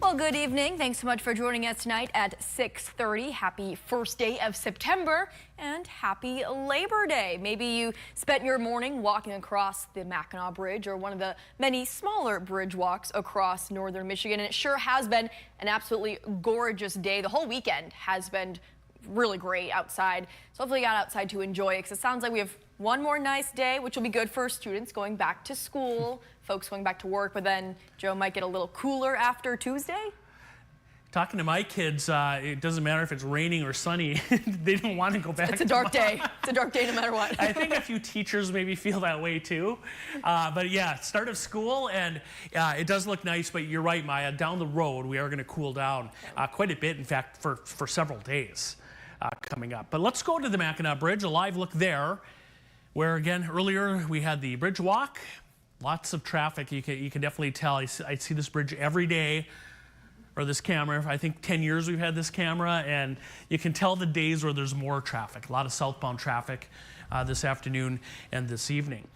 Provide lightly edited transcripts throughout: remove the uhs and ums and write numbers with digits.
Well, good evening. Thanks so much for joining us tonight at 6:30. Happy first day of September and happy Labor Day. Maybe you spent your morning walking across the Mackinac Bridge or one of the many smaller bridge walks across northern Michigan. And it sure has been an absolutely gorgeous day. The whole weekend has been really great outside. So hopefully you got outside to enjoy it, because it sounds like we have one more nice day, which will be good for students going back to school, folks going back to work, but then Joe might get a little cooler after Tuesday. Talking to my kids, it doesn't matter if it's raining or sunny. They don't want to go back. It's a dark day. It's a dark day no matter what. I think a few teachers maybe feel that way too. But yeah, start of school, and it does look nice, but you're right, Maya. Down the road, we are going to cool down quite a bit, in fact, for several days coming up. But let's go to the Mackinac Bridge, a live look there, where again, earlier we had the bridge walk. Lots of traffic. You can definitely tell. I see this bridge every day. Or this camera. I think 10 years we've had this camera, and you can tell the days where there's more traffic. A lot of southbound traffic this afternoon and this evening.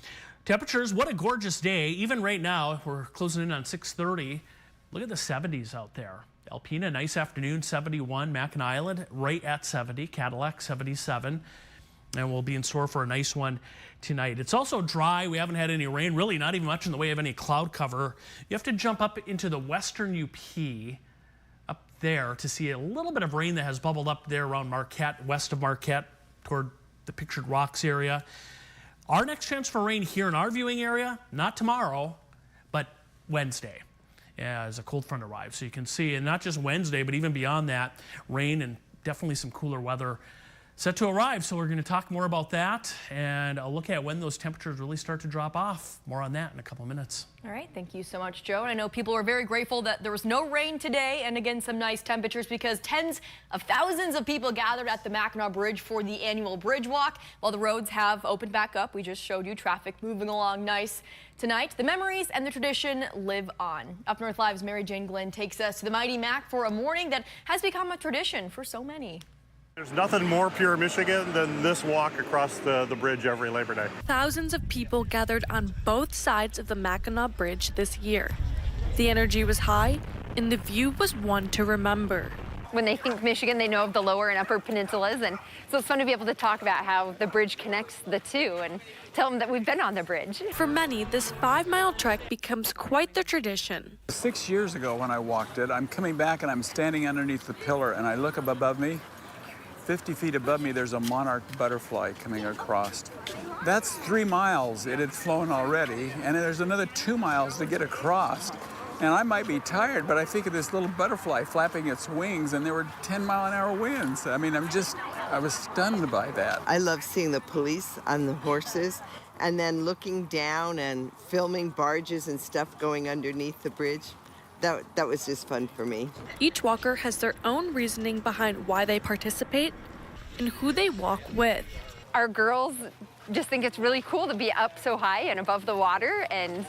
Temperatures, what a gorgeous day. Even right now, we're closing in on 6:30. Look at the 70s out there. Alpena, nice afternoon, 71. Mackinac Island, right at 70. Cadillac, 77. And we'll be in store for a nice one tonight. It's also dry. We haven't had any rain, really not even much in the way of any cloud cover. You have to jump up into the western UP up there to see a little bit of rain that has bubbled up there around Marquette, west of Marquette, toward the Pictured Rocks area. Our next chance for rain here in our viewing area, not tomorrow, but Wednesday, as a cold front arrives. So you can see, and not just Wednesday, but even beyond that, rain and definitely some cooler weather set to arrive. So we're going to talk more about that and I'll look at when those temperatures really start to drop off. More on that in a couple minutes. All right. Thank you so much, Joe. And I know people are very grateful that there was no rain today, and again, some nice temperatures, because tens of thousands of people gathered at the Mackinac Bridge for the annual bridge walk. While the roads have opened back up, we just showed you traffic moving along nice tonight. The memories and the tradition live on. Up North Live's Mary Jane Glenn takes us to the mighty Mac for a morning that has become a tradition for so many. There's nothing more pure Michigan than this walk across the bridge every Labor Day. Thousands of people gathered on both sides of the Mackinac Bridge this year. The energy was high, and the view was one to remember. When they think Michigan, they know of the lower and upper peninsulas, and so it's fun to be able to talk about how the bridge connects the two and tell them that we've been on the bridge. For many, this 5-mile trek becomes quite the tradition. 6 years ago when I walked it, I'm coming back and I'm standing underneath the pillar, and I look up above me. 50 feet above me, there's a monarch butterfly coming across. That's 3 miles it had flown already, and there's another 2 miles to get across. And I might be tired, but I think of this little butterfly flapping its wings, and there were 10-mile-an-hour winds. I mean, I was stunned by that. I love seeing the police on the horses, and then looking down and filming barges and stuff going underneath the bridge. That was just fun for me. Each walker has their own reasoning behind why they participate and who they walk with. Our girls just think it's really cool to be up so high and above the water, and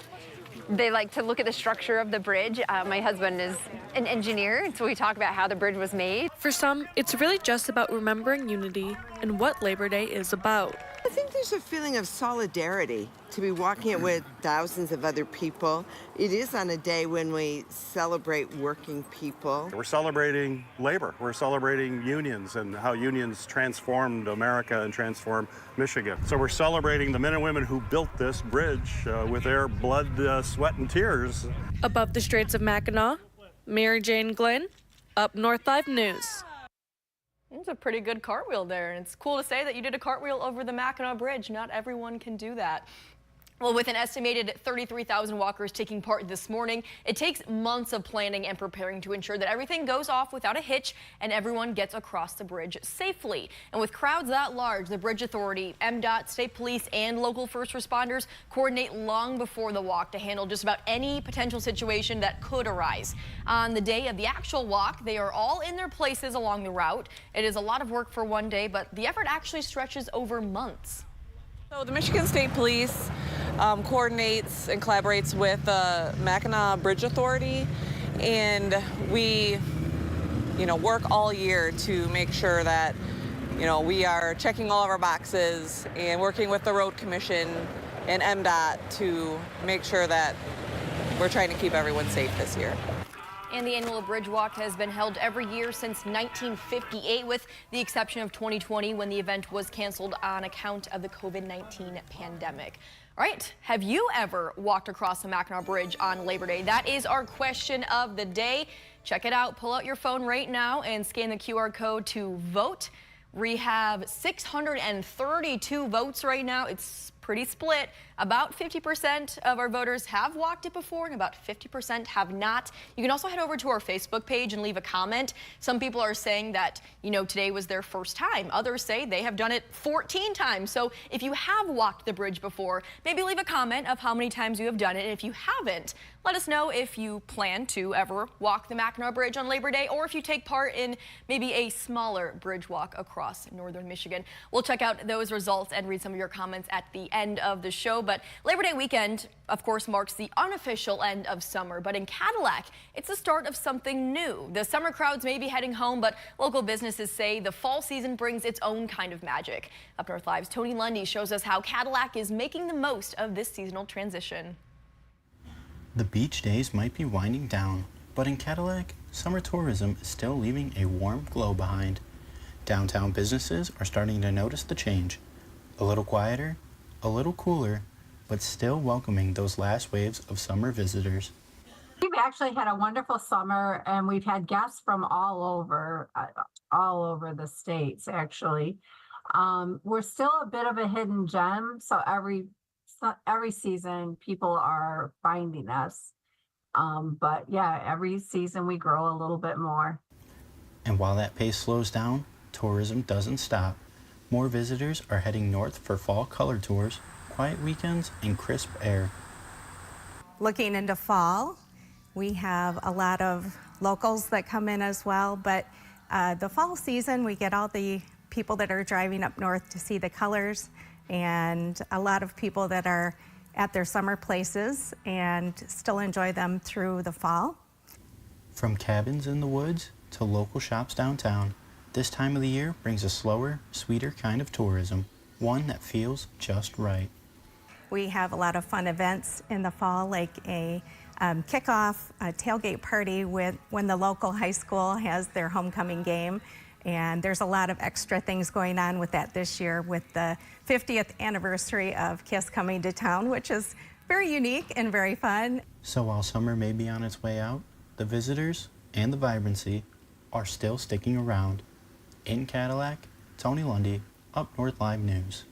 they like to look at the structure of the bridge. My husband is an engineer, so we talk about how the bridge was made. For some, it's really just about remembering unity and what Labor Day is about. I think there's a feeling of solidarity to be walking it with thousands of other people. It is on a day when we celebrate working people. We're celebrating labor. We're celebrating unions and how unions transformed America and transformed Michigan. So we're celebrating the men and women who built this bridge with their blood, sweat, and tears. Above the Straits of Mackinac, Mary Jane Glenn, UpNorthLive News. It's a pretty good cartwheel there, and it's cool to say that you did a cartwheel over the Mackinac Bridge. Not everyone can do that. Well, with an estimated 33,000 walkers taking part this morning, it takes months of planning and preparing to ensure that everything goes off without a hitch and everyone gets across the bridge safely. And with crowds that large, the Bridge Authority, MDOT, state police, and local first responders coordinate long before the walk to handle just about any potential situation that could arise. On the day of the actual walk, they are all in their places along the route. It is a lot of work for one day, but the effort actually stretches over months. So the Michigan State Police coordinates and collaborates with the Mackinac Bridge Authority, and we, work all year to make sure that, we are checking all of our boxes and working with the Road Commission and MDOT to make sure that we're trying to keep everyone safe this year. And the annual Bridge Walk has been held every year since 1958, with the exception of 2020 when the event was canceled on account of the COVID-19 pandemic. All right, have you ever walked across the Mackinac Bridge on Labor Day? That is our question of the day. Check it out. Pull out your phone right now and scan the QR code to vote. We have 632 votes right now. It's pretty split. About 50% of our voters have walked it before and about 50% have not. You can also head over to our Facebook page and leave a comment. Some people are saying that, today was their first time. Others say they have done it 14 times. So if you have walked the bridge before, maybe leave a comment of how many times you have done it. And if you haven't, let us know if you plan to ever walk the Mackinac Bridge on Labor Day, or if you take part in maybe a smaller bridge walk across northern Michigan. We'll check out those results and read some of your comments at the end of the show. But Labor Day weekend, of course, marks the unofficial end of summer. But in Cadillac, it's the start of something new. The summer crowds may be heading home, but local businesses say the fall season brings its own kind of magic. Up North Live's Tony Lundy shows us how Cadillac is making the most of this seasonal transition. The beach days might be winding down, but in Cadillac, summer tourism is still leaving a warm glow behind. Downtown businesses are starting to notice the change. A little quieter, a little cooler, but still welcoming those last waves of summer visitors. We've actually had a wonderful summer, and we've had guests from all over the states, actually. We're still a bit of a hidden gem, so every season people are finding us. But yeah, every season we grow a little bit more. And while that pace slows down, tourism doesn't stop. More visitors are heading north for fall color tours, quiet weekends, and crisp air. Looking into fall, we have a lot of locals that come in as well, but the fall season we get all the people that are driving up north to see the colors, and a lot of people that are at their summer places and still enjoy them through the fall. From cabins in the woods to local shops downtown, this time of the year brings a slower, sweeter kind of tourism, one that feels just right. We have a lot of fun events in the fall, like a kickoff, a tailgate party when the local high school has their homecoming game. And there's a lot of extra things going on with that this year, with the 50th anniversary of KISS coming to town, which is very unique and very fun. So while summer may be on its way out, the visitors and the vibrancy are still sticking around. In Cadillac, Tony Lundy, Up North Live News.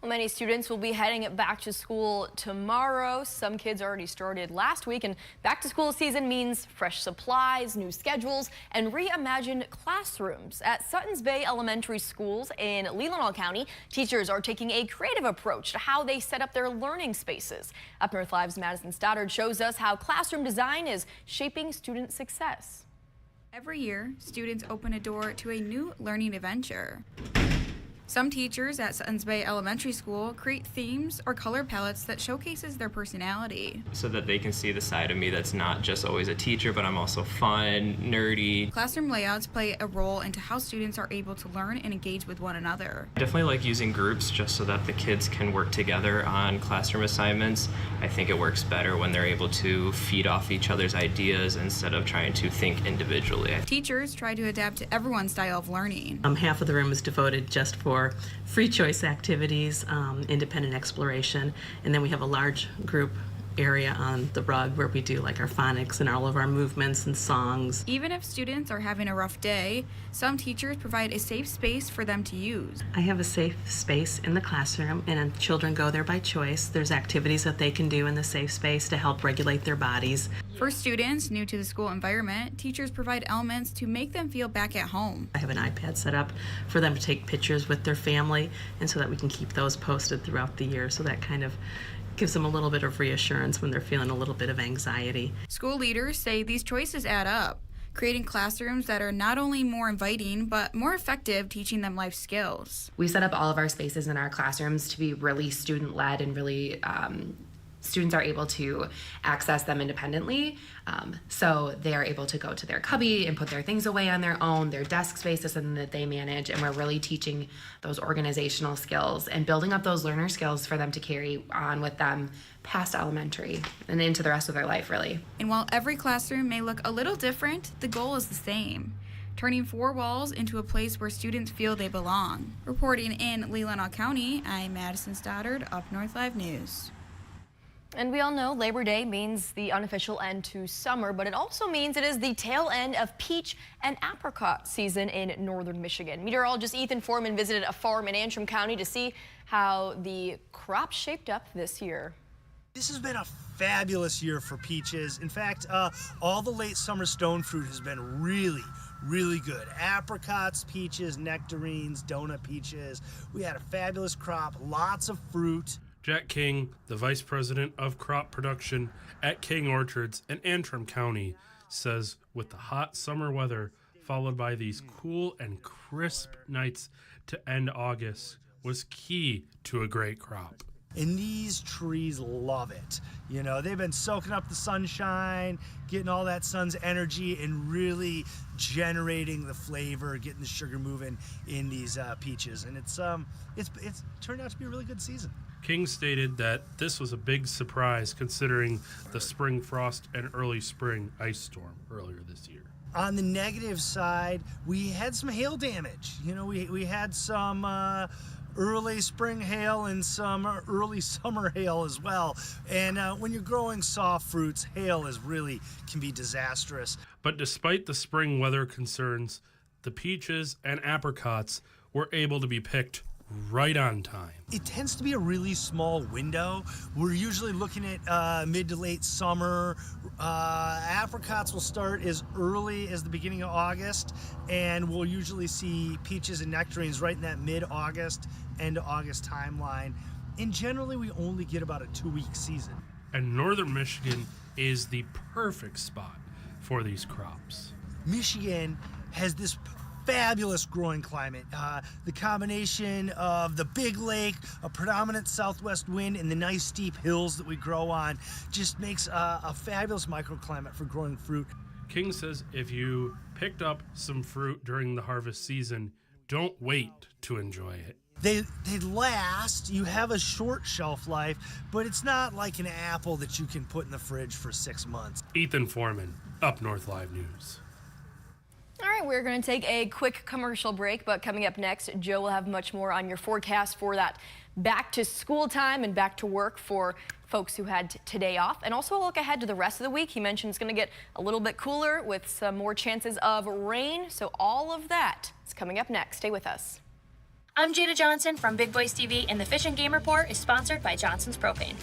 Well, many students will be heading back to school tomorrow. Some kids already started last week, and back to school season means fresh supplies, new schedules, and reimagined classrooms. At Suttons Bay Elementary Schools in Leelanau County, teachers are taking a creative approach to how they set up their learning spaces. Up North Live's Madison Stoddard shows us how classroom design is shaping student success. Every year, students open a door to a new learning adventure. Some teachers at Suttons Bay Elementary School create themes or color palettes that showcases their personality. So that they can see the side of me that's not just always a teacher, but I'm also fun, nerdy. Classroom layouts play a role into how students are able to learn and engage with one another. I definitely like using groups just so that the kids can work together on classroom assignments. I think it works better when they're able to feed off each other's ideas instead of trying to think individually. Teachers try to adapt to everyone's style of learning. Half of the room is devoted just for free choice activities, independent exploration, and then we have a large group area on the rug where we do like our phonics and all of our movements and songs. Even if students are having a rough day, some teachers provide a safe space for them to use. I have a safe space in the classroom, and children go there by choice. There's activities that they can do in the safe space to help regulate their bodies. For students new to the school environment, teachers provide elements to make them feel back at home. I have an iPad set up for them to take pictures with their family, and so that we can keep those posted throughout the year, so that kind of gives them a little bit of reassurance when they're feeling a little bit of anxiety. School leaders say these choices add up, creating classrooms that are not only more inviting, but more effective teaching them life skills. We set up all of our spaces in our classrooms to be really student-led and really students are able to access them independently. So they are able to go to their cubby and put their things away on their own. Their desk space is something that they manage, and we're really teaching those organizational skills and building up those learner skills for them to carry on with them past elementary and into the rest of their life, really. And while every classroom may look a little different, the goal is the same. Turning 4 walls into a place where students feel they belong. Reporting in Leelanau County, I'm Madison Stoddard, UpNorthLive News. And we all know Labor Day means the unofficial end to summer, but it also means it is the tail end of peach and apricot season in northern Michigan. Meteorologist Ethan Foreman visited a farm in Antrim County to see how the crop shaped up this year. This has been a fabulous year for peaches. In fact, all the late summer stone fruit has been really good. Apricots, peaches, nectarines, donut peaches. We had a fabulous crop, lots of fruit. Jack King, the Vice President of Crop Production at King Orchards in Antrim County, says with the hot summer weather followed by these cool and crisp nights to end August was key to a great crop. And these trees love it. You know, they've been soaking up the sunshine, getting all that sun's energy, and really generating the flavor, getting the sugar moving in these peaches. And it's turned out to be a really good season. King stated that this was a big surprise considering the spring frost and early spring ice storm earlier this year. On the negative side, we had some hail damage. You know, we had some early spring hail and some early summer hail as well. And when you're growing soft fruits, hail can be disastrous. But despite the spring weather concerns, the peaches and apricots were able to be picked right on time. It tends to be a really small window. We're usually looking at mid to late summer. Apricots will start as early as the beginning of August, and we'll usually see peaches and nectarines right in that mid-August, end of August timeline. And generally, we only get about a 2-week season. And northern Michigan is the perfect spot for these crops. Michigan has this fabulous growing climate. The combination of the big lake, a predominant southwest wind, and the nice steep hills that we grow on just makes a fabulous microclimate for growing fruit. King says if you picked up some fruit during the harvest season, don't wait to enjoy it. They last. You have a short shelf life, but it's not like an apple that you can put in the fridge for 6 months. Ethan Foreman, UpNorthLive News. All right, we're going to take a quick commercial break, but coming up next, Joe will have much more on your forecast for that back to school time and back to work for folks who had today off. And also a look ahead to the rest of the week. He mentioned it's going to get a little bit cooler with some more chances of rain. So all of that is coming up next. Stay with us. I'm Jada Johnson from Big Boys TV, and the Fish and Game Report is sponsored by Johnson's Propane.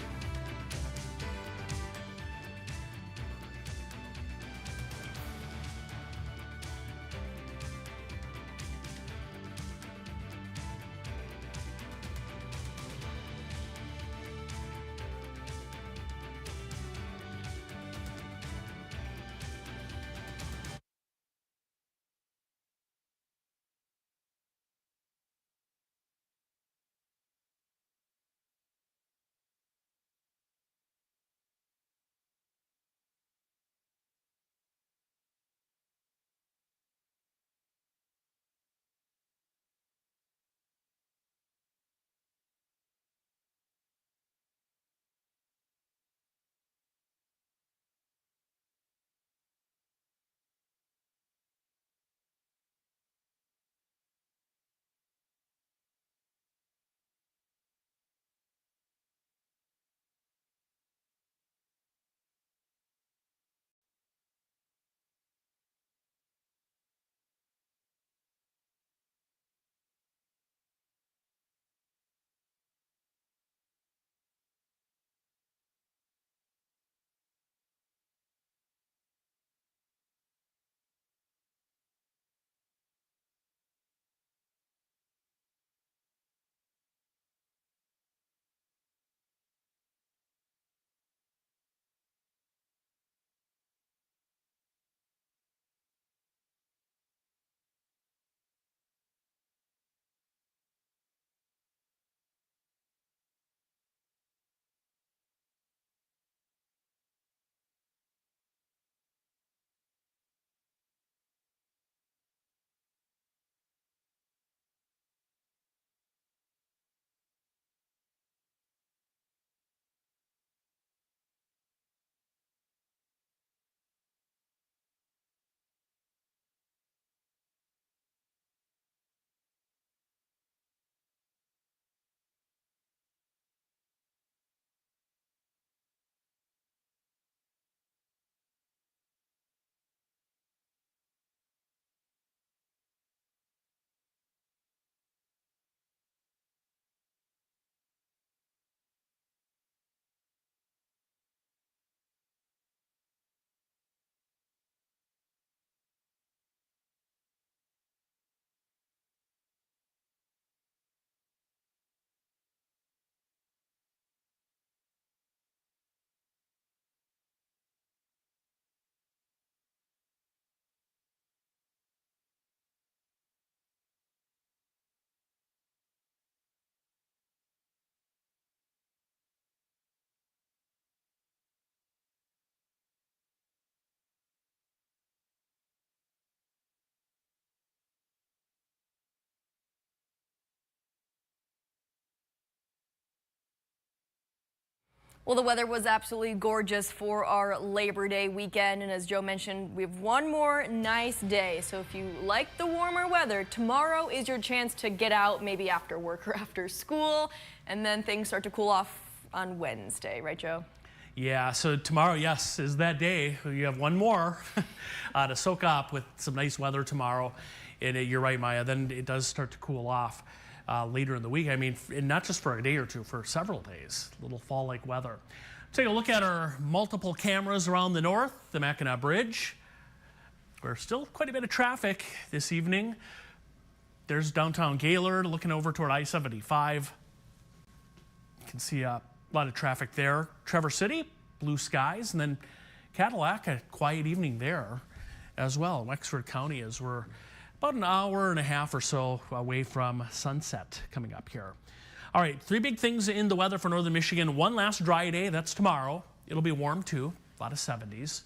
Well, the weather was absolutely gorgeous for our Labor Day weekend. And as Joe mentioned, we have one more nice day. So if you like the warmer weather, tomorrow is your chance to get out, maybe after work or after school. And then things start to cool off on Wednesday, right, Joe? Yeah, so tomorrow, yes, is that day. You have one more to soak up with some nice weather tomorrow. And you're right, Maya, then it does start to cool off later in the week. I mean, and not just for a day or two, for several days, a little fall-like weather. Take a look at our multiple cameras around the north, the Mackinac Bridge. There's still quite a bit of traffic this evening. There's downtown Gaylord looking over toward I-75. You can see a lot of traffic there. Traverse City, blue skies, and then Cadillac, a quiet evening there as well. Wexford County, as we're about an hour and a half or so away from sunset coming up here. All right, three big things in the weather for northern Michigan. One last dry day, that's tomorrow. It'll be warm too, a lot of 70s.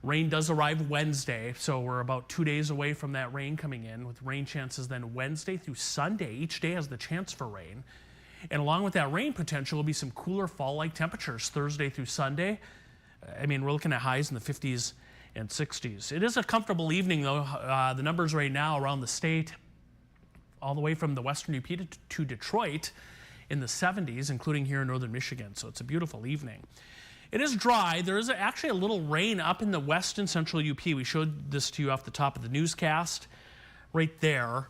Rain does arrive Wednesday, so we're about 2 days away from that rain coming in, with rain chances then Wednesday through Sunday. Each day has the chance for rain. And along with that rain potential will be some cooler fall-like temperatures Thursday through Sunday. I mean, we're looking at highs in the 50s and 60s. It is a comfortable evening, though. The numbers right now around the state, all the way from the western UP to Detroit, in the 70s, including here in northern Michigan. So it's a beautiful evening. It is dry. There is actually a little rain up in the west and central UP. We showed this to you off the top of the newscast right there.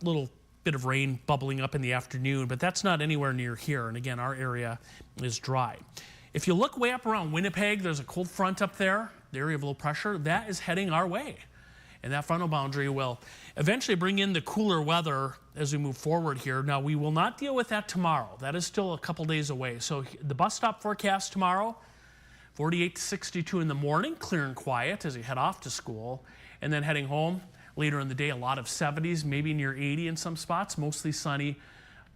Little bit of rain bubbling up in the afternoon, but that's not anywhere near here. And again, our area is dry. If you look way up around Winnipeg, there's a cold front up there, the area of low pressure. That is heading our way. And that frontal boundary will eventually bring in the cooler weather as we move forward here. Now, we will not deal with that tomorrow. That is still a couple days away. So the bus stop forecast tomorrow, 48 to 62 in the morning, clear and quiet as you head off to school. And then heading home later in the day, a lot of 70s, maybe near 80 in some spots, mostly sunny.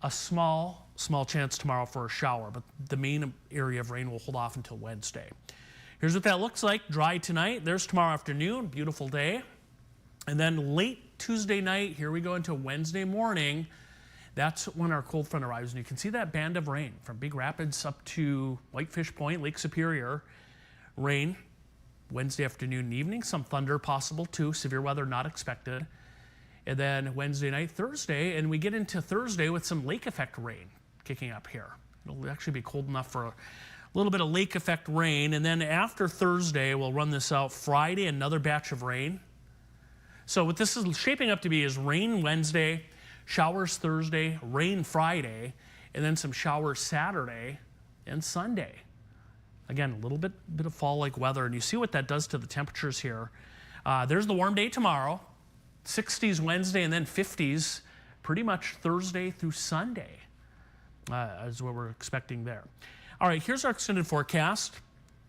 A small chance tomorrow for a shower, but the main area of rain will hold off until Wednesday. Here's what that looks like. Dry tonight. There's tomorrow afternoon. Beautiful day. And then late Tuesday night, here we go into Wednesday morning. That's when our cold front arrives. And you can see that band of rain from Big Rapids up to Whitefish Point, Lake Superior. Rain Wednesday afternoon and evening. Some thunder possible too. Severe weather not expected. And then Wednesday night, Thursday, and we get into Thursday with some lake effect rain kicking up here. It'll actually be cold enough for a little bit of lake effect rain. And then after Thursday, we'll run this out Friday, another batch of rain. So what this is shaping up to be is rain Wednesday, showers Thursday, rain Friday, and then some showers Saturday and Sunday. Again, a little bit of fall-like weather, and you see what that does to the temperatures here. There's the warm day tomorrow, 60s Wednesday, and then 50s pretty much Thursday through Sunday is what we're expecting there. All right, here's our extended forecast.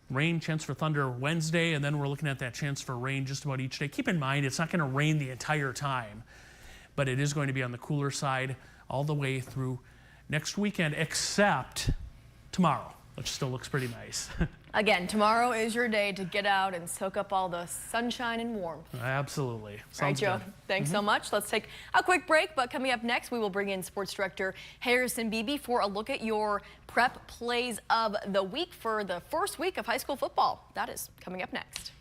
Rain, chance for thunder Wednesday, and then we're looking at that chance for rain just about each day. Keep in mind, it's not going to rain the entire time, but it is going to be on the cooler side all the way through next weekend, except tomorrow, which still looks pretty nice. Again, tomorrow is your day to get out and soak up all the sunshine and warmth. Absolutely. All right, Sounds Joe, good. thanks so much. Let's take a quick break, but coming up next, we will bring in sports director Harrison Beebe for a look at your prep plays of the week for the first week of high school football. That is coming up next.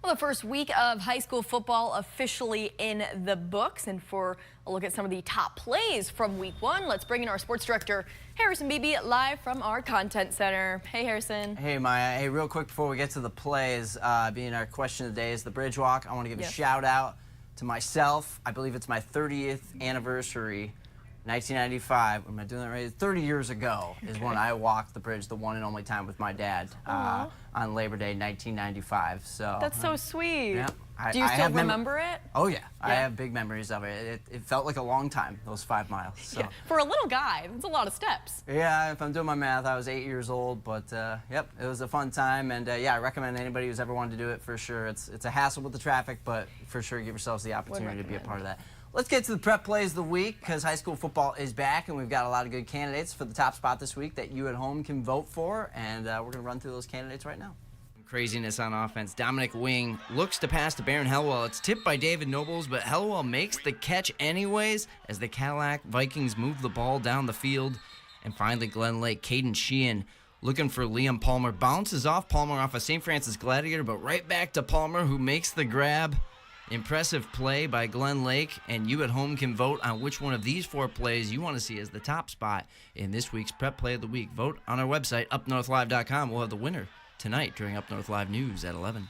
Well, the first week of high school football officially in the books. And for a look at some of the top plays from week one, let's bring in our sports director, Harrison Beebe, live from our content center. Hey, Harrison. Hey, Maya. Hey, real quick before we get to the plays, being our question of the day is the Bridge Walk. I want to give a shout out to myself. I believe it's my 30th anniversary. 1995, am I doing that right? 30 years ago is when I walked the bridge the one and only time with my dad on Labor Day 1995. So that's so sweet. Yeah, Do you still remember it? Oh yeah, I have big memories of it. It felt like a long time, those 5 miles. So. Yeah. For a little guy, that's a lot of steps. Yeah, if I'm doing my math, I was 8 years old, but yep, it was a fun time, and yeah, I recommend anybody who's ever wanted to do it for sure. It's a hassle with the traffic, but for sure give yourselves the opportunity to be a part of that. Let's get to the prep plays of the week because high school football is back and we've got a lot of good candidates for the top spot this week that you at home can vote for, and we're going to run through those candidates right now. Craziness on offense. Dominic Wing looks to pass to Baron Hellwell. It's tipped by David Nobles, but Hellwell makes the catch anyways as the Cadillac Vikings move the ball down the field. And finally, Glen Lake, Caden Sheehan looking for Liam Palmer. Bounces off Palmer off a St. Francis Gladiator, but right back to Palmer who makes the grab. Impressive play by Glen Lake, and you at home can vote on which one of these 4 plays you want to see as the top spot in this week's Prep Play of the Week. Vote on our website, UpNorthLive.com. We'll have the winner tonight during Up North Live News at 11.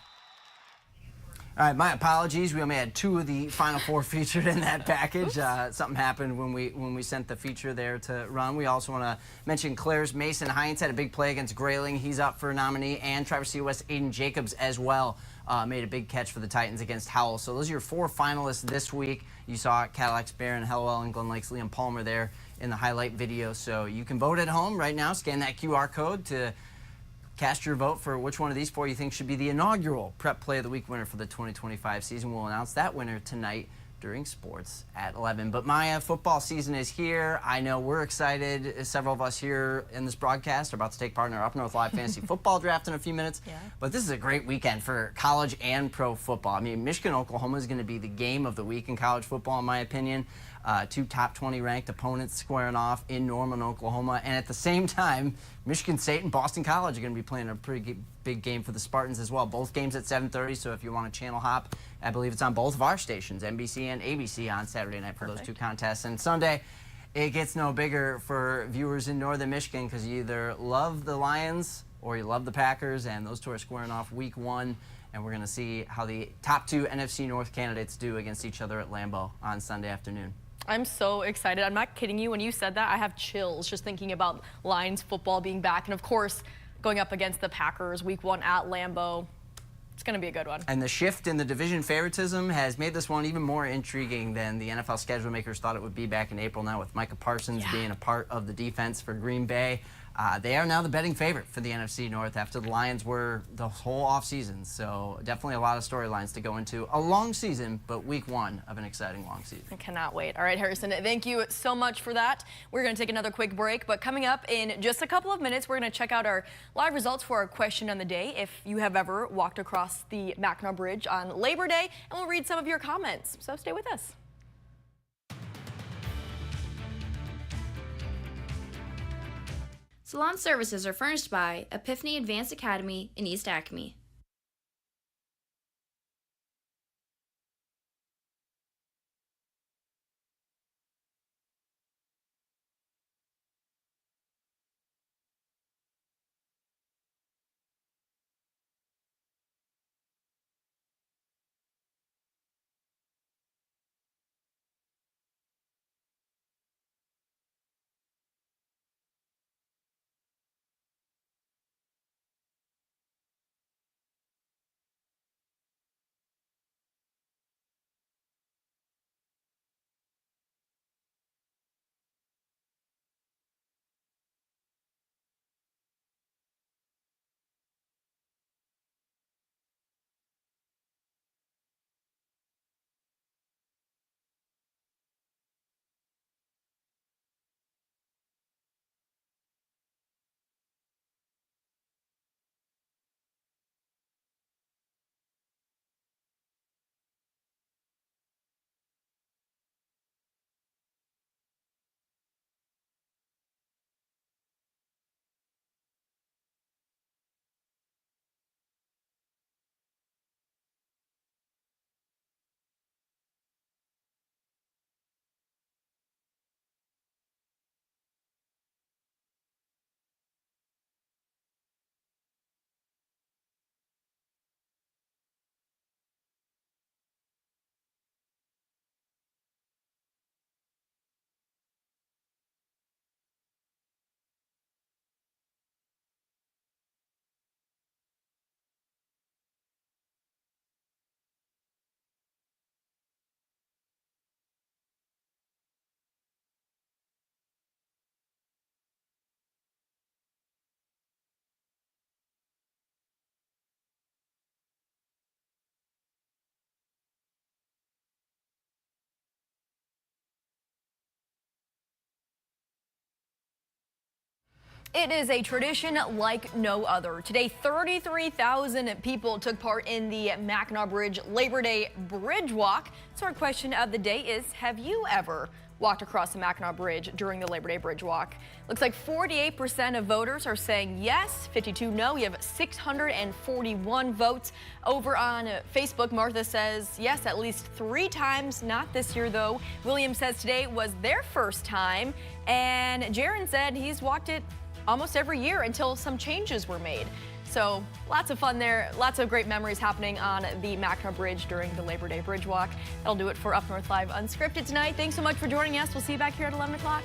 All right, my apologies. We only had 2 of the final 4 featured in that package. Something happened when we sent the feature there to run. We also want to mention Claire's Mason Hines had a big play against Grayling. He's up for a nominee, and Traverse City West Aiden Jacobs as well. Made a big catch for the Titans against Howell. So those are your 4 finalists this week. You saw Cadillac's Baron Hellwell and Glen Lake's Liam Palmer there in the highlight video. So you can vote at home right now. Scan that QR code to cast your vote for which one of these 4 you think should be the inaugural Prep Play of the Week winner for the 2025 season. We'll announce that winner tonight during sports at 11. But Maya, football season is here. I know we're excited. Several of us here in this broadcast are about to take part in our Up North Live Fantasy Football Draft in a few minutes. Yeah. But this is a great weekend for college and pro football. I mean, Michigan-Oklahoma is going to be the game of the week in college football, in my opinion. 2 top 20 ranked opponents squaring off in Norman, Oklahoma. And at the same time, Michigan State and Boston College are going to be playing a pretty big game for the Spartans as well. Both games at 7:30, so if you want to channel hop, I believe it's on both of our stations, NBC and ABC, on Saturday night for those 2 contests. And Sunday, it gets no bigger for viewers in northern Michigan because you either love the Lions or you love the Packers, and those 2 are squaring off week 1. And we're going to see how the top 2 NFC North candidates do against each other at Lambeau on Sunday afternoon. I'm so excited. I'm not kidding you. When you said that, I have chills just thinking about Lions football being back. And of course, going up against the Packers week 1 at Lambeau. It's going to be a good one. And the shift in the division favoritism has made this one even more intriguing than the NFL schedule makers thought it would be back in April now, with Micah Parsons being a part of the defense for Green Bay. They are now the betting favorite for the NFC North after the Lions were the whole offseason. So definitely a lot of storylines to go into. A long season, but week 1 of an exciting long season. I cannot wait. All right, Harrison, thank you so much for that. We're going to take another quick break, but coming up in just a couple of minutes, we're going to check out our live results for our question on the day. If you have ever walked across the Mackinac Bridge on Labor Day, and we'll read some of your comments. So stay with us. Salon services are furnished by Epiphany Advanced Academy in East Acme. It is a tradition like no other. Today, 33,000 people took part in the Mackinac Bridge Labor Day Bridge Walk. So our question of the day is, have you ever walked across the Mackinac Bridge during the Labor Day Bridge Walk? Looks like 48% of voters are saying yes, 52 no. We have 641 votes. Over on Facebook, Martha says yes at least 3 times, not this year though. William says today was their first time, and Jaron said he's walked it almost every year until some changes were made. So lots of fun there, lots of great memories happening on the Mackinac Bridge during the Labor Day Bridge Walk. That'll do it for Up North Live Unscripted tonight. Thanks so much for joining us. We'll see you back here at 11 o'clock.